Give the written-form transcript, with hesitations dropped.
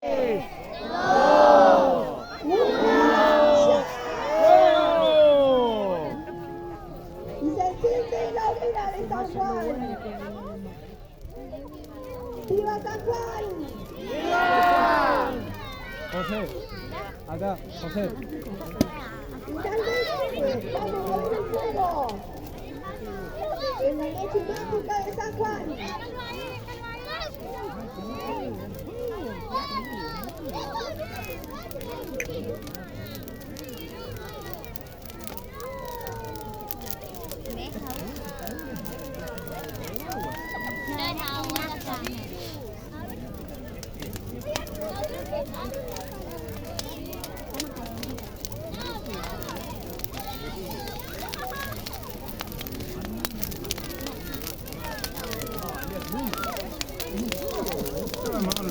Y se siente la hoguera de San Juan. ¡Viva San Juan! ¡Viva! José, acá, José. Y tal vez estamos moviendo el fuego en la noche mágica de San Juan. Mano,